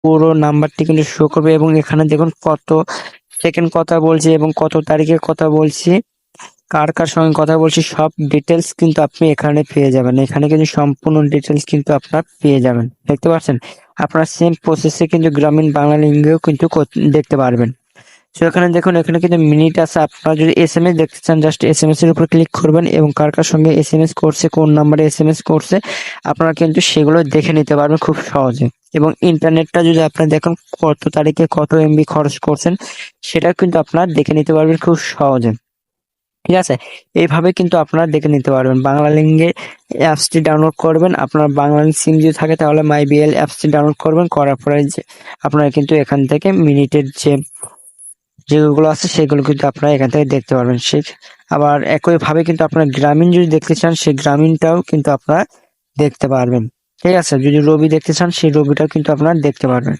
পুরো নাম্বারটি কিন্তু শো করবে এবং এখানে দেখুন কত সেকেন্ড কথা বলছি এবং কত তারিখে কথা বলছি, কার কার সঙ্গে কথা বলছি, সব ডিটেলস কিন্তু আপনি এখানে পেয়ে যাবেন। এখানে কিন্তু সম্পূর্ণ ডিটেলস কিন্তু আপনার পেয়ে যাবেন। দেখতে পাচ্ছেন? আপনার সেম প্রসেসে কিন্তু গ্রামীণ বাংলা লিঙ্কেও কিন্তু দেখতে পারবেন। সো এখানে দেখুন, এখানে কিন্তু মিনিট আছে। আপনারা যদি এসএমএস দেখতে চান, জাস্ট এসএমএস এর উপর ক্লিক করবেন এবং কার কার সঙ্গে এসএমএস করছে, কোন নাম্বারে এসএমএস করছে, আপনারা কিন্তু সেগুলো দেখে নিতে পারবেন খুব সহজে। এবং ইন্টারনেটটা যদি আপনারা দেখুন কত তারিখে কত এমবি খরচ করছেন, সেটা কিন্তু আপনারা দেখে নিতে পারবেন খুব সহজে। ঠিক আছে? এইভাবে কিন্তু আপনারা দেখে নিতে পারবেন। বাংলা লিঙ্কে অ্যাপসটি ডাউনলোড করবেন। আপনার বাংলা সিম যদি থাকে তাহলে মাই বিএল অ্যাপসটি ডাউনলোড করবেন। করার পরে যে আপনারা কিন্তু এখান থেকে মিনিটের যেগুলো আছে সেগুলো কিন্তু আপনারা এখান থেকে দেখতে পারবেন। আবার একইভাবে কিন্তু আপনারা গ্রামীণ যদি দেখতে চান, সেই গ্রামীণটাও কিন্তু আপনারা দেখতে পারবেন। ঠিক আছে? যদি রবি দেখতে চান, সেই রবিটাও কিন্তু আপনারা দেখতে পারবেন।